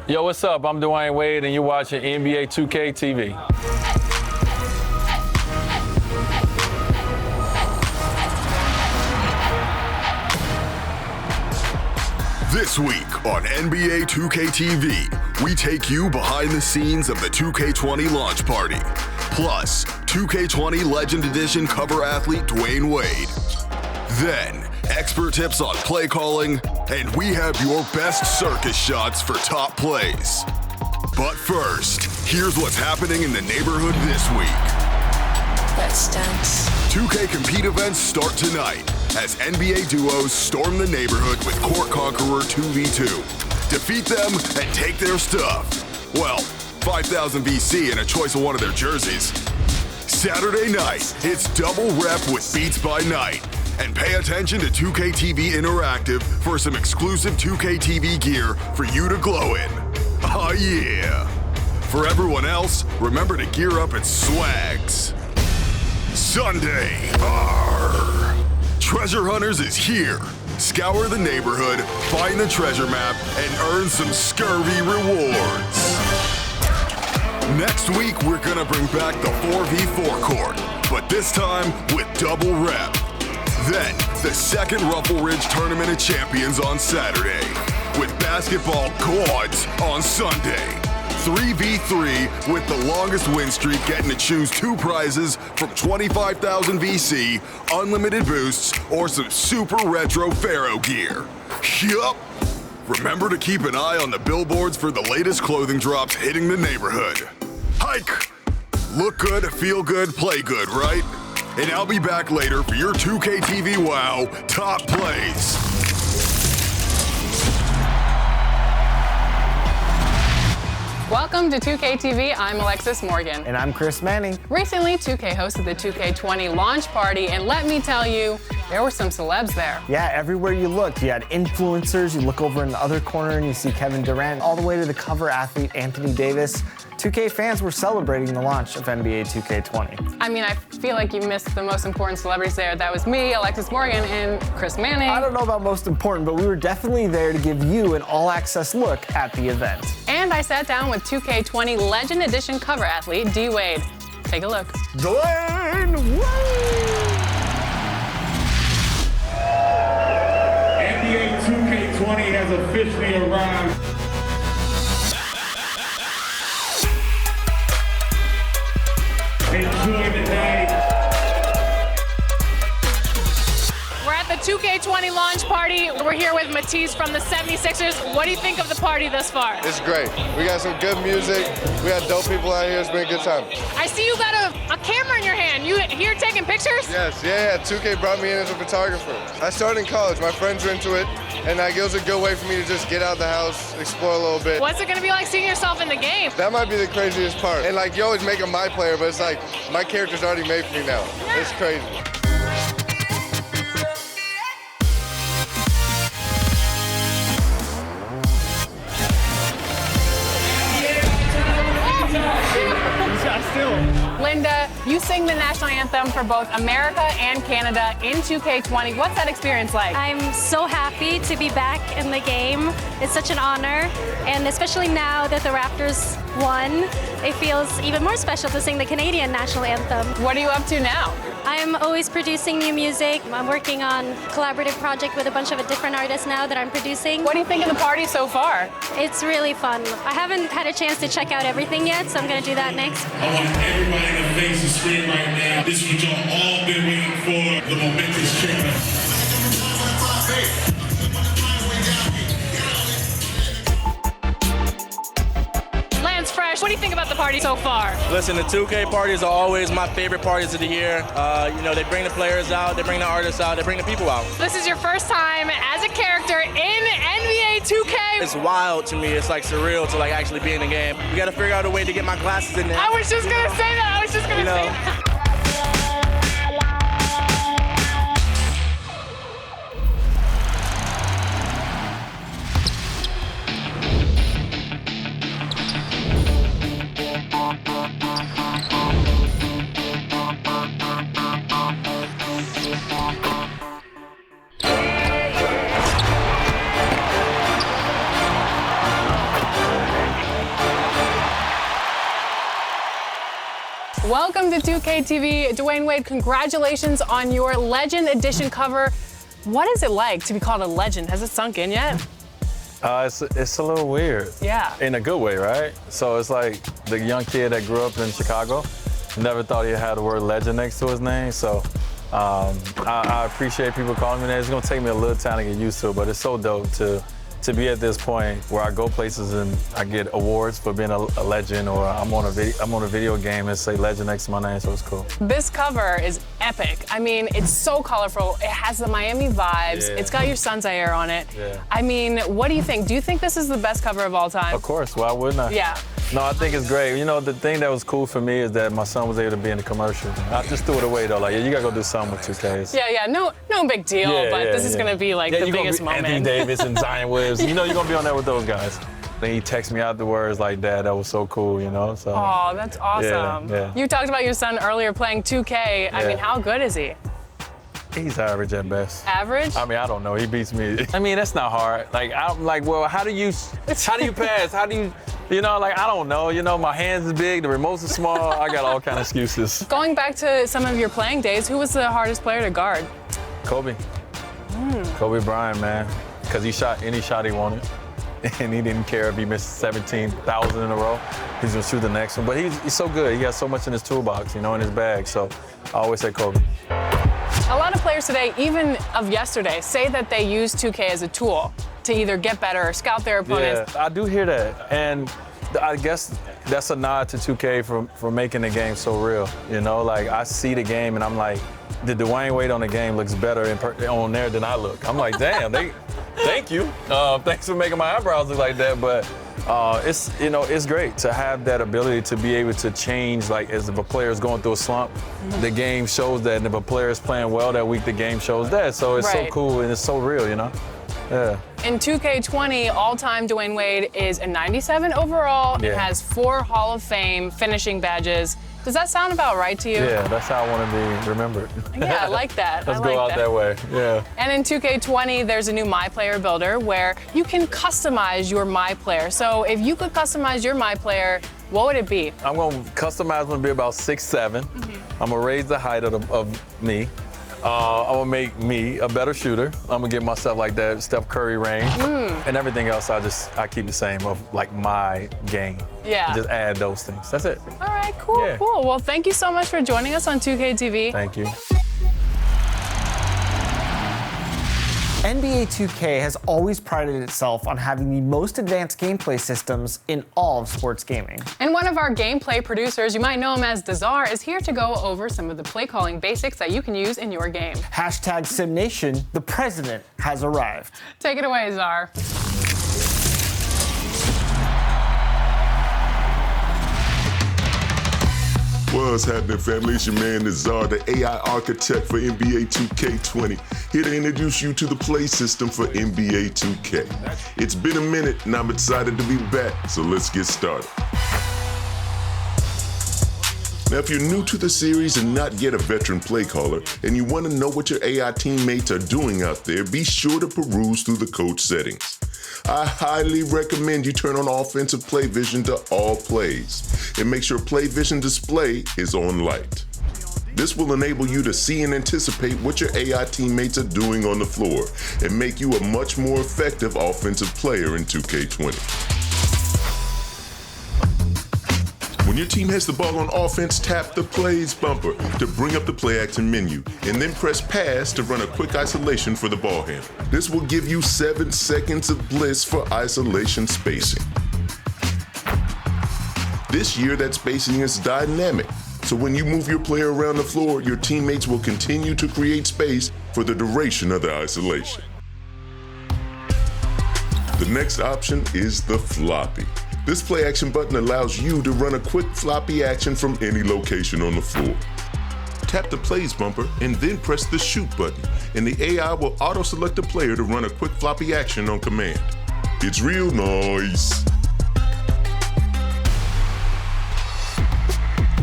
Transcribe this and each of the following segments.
Yo, what's up? I'm Dwyane Wade, and you're watching NBA 2K TV. This week on NBA 2K TV, we take you behind the scenes of the 2K20 launch party. Plus, 2K20 Legend Edition cover athlete Dwyane Wade. Then, expert tips on play calling, and we have your best circus shots for top plays. But first, here's what's happening in the neighborhood this week. Let's dance. 2K Compete events start tonight as NBA duos storm the neighborhood with Court Conqueror 2v2. Defeat them and take their stuff. Well, 5,000 VC and a choice of one of their jerseys. Saturday night, it's double rep with Beats by Night. And pay attention to 2K TV Interactive for some exclusive 2K TV gear for you to glow in. Oh yeah. For everyone else, remember to gear up at Swags. Sunday, Treasure Hunters is here. Scour the neighborhood, find the treasure map, and earn some scurvy rewards. Next week, we're gonna bring back the 4v4 court, but this time with double rep. Then, the second Ruffle Ridge Tournament of Champions on Saturday, with basketball gods on Sunday. 3v3 with the longest win streak getting to choose two prizes from 25,000 VC, unlimited boosts, or some super retro Pharaoh gear. Yup! Remember to keep an eye on the billboards for the latest clothing drops hitting the neighborhood. Hike! Look good, feel good, play good, right? And I'll be back later for your 2K TV Wow top plays. Welcome to 2K TV. I'm Alexis Morgan. And I'm Chris Manning. Recently, 2K hosted the 2K20 launch party, and let me tell you, there were some celebs there. Yeah, everywhere you looked, you had influencers. You look over in the other corner and you see Kevin Durant, all the way to the cover athlete Anthony Davis. 2K fans were celebrating the launch of NBA 2K20. I mean, I feel like you missed the most important celebrities there. That was me, Alexis Morgan, and Chris Manning. I don't know about most important, but we were definitely there to give you an all-access look at the event. And I sat down with 2K20 Legend Edition cover athlete D Wade. Take a look. Dwyane Wade! NBA 2K20 has officially arrived. Enjoy the night. We're at the 2K20 launch party. We're here with Matisse from the 76ers. What do you think of the party thus far? It's great. We got some good music. We got dope people out here. It's been a good time. I see you got a camera in your hand. You here taking pictures? Yes, yeah. 2K brought me in as a photographer. I started in college. My friends are into it, and it was a good way for me to just get out the house, explore a little bit. What's it gonna be like seeing yourself in the game? That might be the craziest part. And like, you always make them my player, but it's like, my character's already made for me now. It's crazy. Linda, you sing the national anthem for both America and Canada in 2K20. What's that experience like? I'm so happy to be back in the game. It's such an honor, and especially now that the Raptors won, it feels even more special to sing the Canadian national anthem. What are you up to now? I'm always producing new music. I'm working on a collaborative project with a bunch of different artists now that I'm producing. What do you think of the party so far? It's really fun. I haven't had a chance to check out everything yet, so I'm going to do that next. I want everybody in the face to scream right now. This is what y'all all been waiting for, the momentous trip. Fresh. What do you think about the party so far? Listen, the 2K parties are always my favorite parties of the year. You know, they bring the players out, they bring the artists out, they bring the people out. This is your first time as a character in NBA 2K. It's wild to me. It's like surreal to like actually be in the game. We got to figure out a way to get my glasses in there. I was just gonna say that. I was just gonna say that. Welcome to 2K TV. Dwyane Wade, congratulations on your Legend Edition cover. What is it like to be called a legend? Has it sunk in yet? It's a little weird. Yeah. In a good way, right? So it's like the young kid that grew up in Chicago, never thought he had the word legend next to his name. So I appreciate people calling me that. It's gonna take me a little time to get used to it, but it's so dope to be at this point where I go places and I get awards for being a legend, or I'm on a video game and say legend next to my name, so it's cool. This cover is epic. I mean, it's so colorful. It has the Miami vibes. Yeah. It's got your son's hair on it. Yeah. I mean, what do you think? Do you think this is the best cover of all time? Of course, why wouldn't I? Yeah. No, I think it's great. You know, the thing that was cool for me is that my son was able to be in the commercial. I just threw it away though, like, yeah, you gotta go do something with 2Ks. Yeah, no big deal, but this is gonna be like the biggest moment. Anthony Davis and Dwyane Wade. You know you're gonna be on there with those guys. Then he texted me afterwards like, Dad, that was so cool, you know? So. Oh, that's awesome. Yeah. You talked about your son earlier playing 2K. I mean, how good is he? He's average at best. Average? I mean, I don't know. He beats me. I mean, that's not hard. Like, I'm like, well, how do you pass? How do you, you know, like, I don't know. You know, my hands is big, the remotes are small. I got all kind of excuses. Going back to some of your playing days, who was the hardest player to guard? Kobe. Kobe Bryant, man. Because he shot any shot he wanted. And he didn't care if he missed 17,000 in a row. He's gonna shoot the next one. But he's so good. He has so much in his toolbox, you know, in his bag. So I always say Kobe. A lot of players today, even of yesterday, say that they use 2K as a tool to either get better or scout their opponents. Yeah, I do hear that. And I guess that's a nod to 2K for making the game so real. You know, like, I see the game and I'm like, the Dwyane Wade on the game looks better on there than I look. I'm like, damn, thank you. Thanks for making my eyebrows look like that. But it's, you know, it's great to have that ability to be able to change, like, as if a player is going through a slump, the game shows that, and if a player is playing well that week, the game shows that. So it's so cool and it's so real, you know? Yeah. In 2K20, all-time Dwyane Wade is a 97 overall and has 4 Hall of Fame finishing badges. Does that sound about right to you? Yeah, that's how I want to be remembered. Yeah, I like that. Let's go out that way, yeah. And in 2K20, there's a new MyPlayer builder where you can customize your MyPlayer. So if you could customize your MyPlayer, what would it be? I'm going to customize one to be about 6'7". I'm going to raise the height of me. I'm going to make me a better shooter. I'm going to give myself like that Steph Curry range. And everything else, I keep the same of like my game. Yeah. Just add those things. That's it. All right, cool, cool. Well, thank you so much for joining us on 2K TV. Thank you. NBA 2K has always prided itself on having the most advanced gameplay systems in all of sports gaming. And one of our gameplay producers, you might know him as Dazar, is here to go over some of the play calling basics that you can use in your game. Hashtag SimNation, the president has arrived. Take it away, Czar. What's happening, family? It's your man, Nazar, the AI architect for NBA 2K20, here to introduce you to the play system for NBA 2K. It's been a minute, and I'm excited to be back, so let's get started. Now, if you're new to the series and not yet a veteran play caller, and you want to know what your AI teammates are doing out there, be sure to peruse through the coach settings. I highly recommend you turn on offensive play vision to all plays and make sure play vision display is on light. This will enable you to see and anticipate what your AI teammates are doing on the floor and make you a much more effective offensive player in 2K20. When your team has the ball on offense, tap the plays bumper to bring up the play action menu, and then press pass to run a quick isolation for the ball handler. This will give you 7 seconds of bliss for isolation spacing. This year, that spacing is dynamic, so when you move your player around the floor, your teammates will continue to create space for the duration of the isolation. The next option is the floppy. This play action button allows you to run a quick floppy action from any location on the floor. Tap the plays bumper and then press the shoot button, and the AI will auto-select a player to run a quick floppy action on command. It's real nice.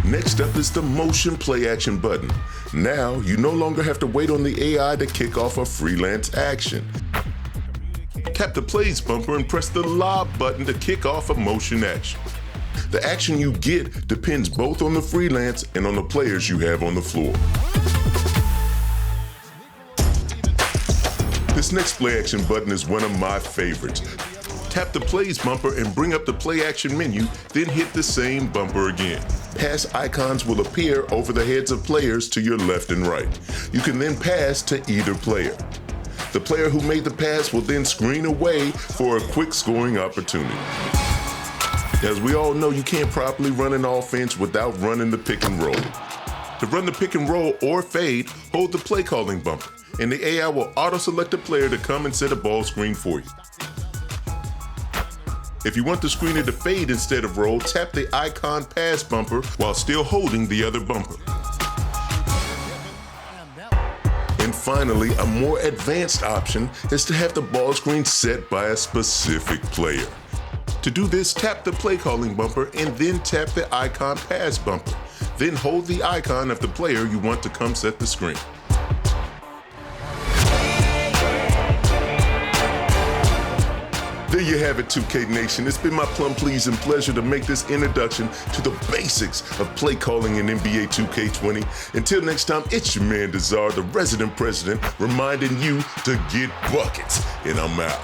Next up is the motion play action button. Now, you no longer have to wait on the AI to kick off a freelance action. Tap the plays bumper and press the lob button to kick off a motion action. The action you get depends both on the freelance and on the players you have on the floor. This next play action button is one of my favorites. Tap the plays bumper and bring up the play action menu, then hit the same bumper again. Pass icons will appear over the heads of players to your left and right. You can then pass to either player. The player who made the pass will then screen away for a quick scoring opportunity. As we all know, you can't properly run an offense without running the pick and roll. To run the pick and roll or fade, hold the play calling bumper, and the AI will auto-select a player to come and set a ball screen for you. If you want the screener to fade instead of roll, tap the icon pass bumper while still holding the other bumper. And finally, a more advanced option is to have the ball screen set by a specific player. To do this, tap the play calling bumper and then tap the icon pass bumper. Then hold the icon of the player you want to come set the screen. There you have it, 2K Nation. It's been my plum-pleasing pleasure to make this introduction to the basics of play calling in NBA 2K20. Until next time, it's your man Desar, the resident president, reminding you to get buckets. And I'm out.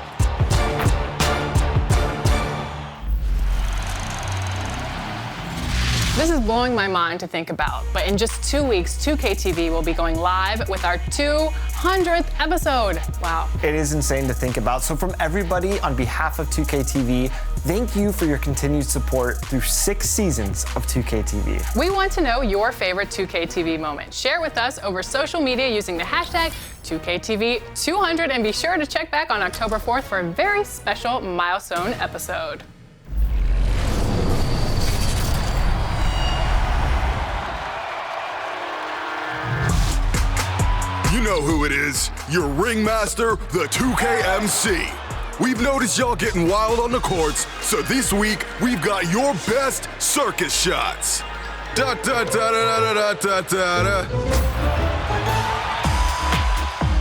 This is blowing my mind to think about, but in just 2 weeks, 2K TV will be going live with our 200th episode. Wow. It is insane to think about. So from everybody on behalf of 2K TV, thank you for your continued support through 6 seasons of 2K TV. We want to know your favorite 2K TV moment. Share with us over social media using the hashtag 2KTV200 and be sure to check back on October 4th for a very special milestone episode. You know who it is, your ringmaster, the 2K MC. We've noticed y'all getting wild on the courts, so this week we've got your best circus shots. Da da da da da da da da.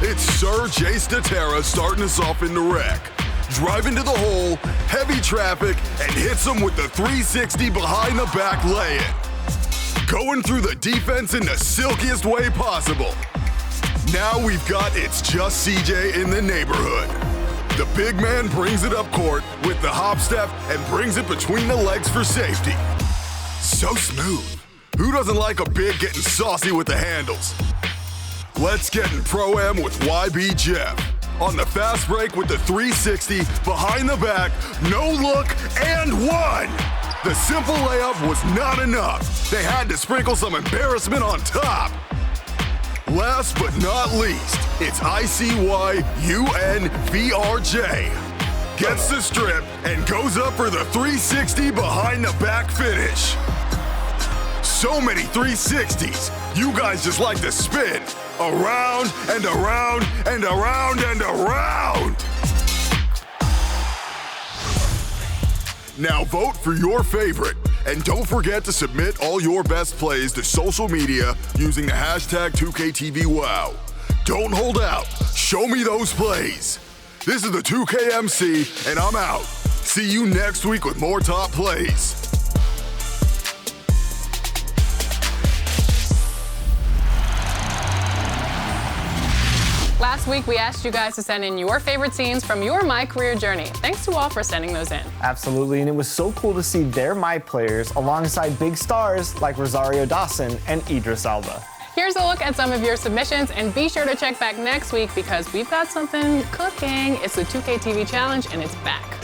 It's Sir Jace Statera starting us off in the wreck. Driving to the hole, heavy traffic, and hits him with the 360 behind the back lay-in. Going through the defense in the silkiest way possible. Now we've got It's Just CJ in the neighborhood. The big man brings it up court with the hop step and brings it between the legs for safety. So smooth. Who doesn't like a big getting saucy with the handles? Let's get in Pro-Am with YB Jeff. On the fast break with the 360, behind the back, no look, and one! The simple layup was not enough. They had to sprinkle some embarrassment on top. Last but not least, it's ICYUNVRJ. Gets the strip and goes up for the 360 behind the back finish. So many 360s. You guys just like to spin around and around and around and around. Now vote for your favorite. And don't forget to submit all your best plays to social media using the hashtag 2KTVWow. Don't hold out. Show me those plays. This is the 2KMC, and I'm out. See you next week with more top plays. Last week, we asked you guys to send in your favorite scenes from your MyCareer journey. Thanks to all for sending those in. Absolutely, and it was so cool to see their My players alongside big stars like Rosario Dawson and Idris Elba. Here's a look at some of your submissions, and be sure to check back next week because we've got something cooking. It's the 2K TV Challenge, and it's back.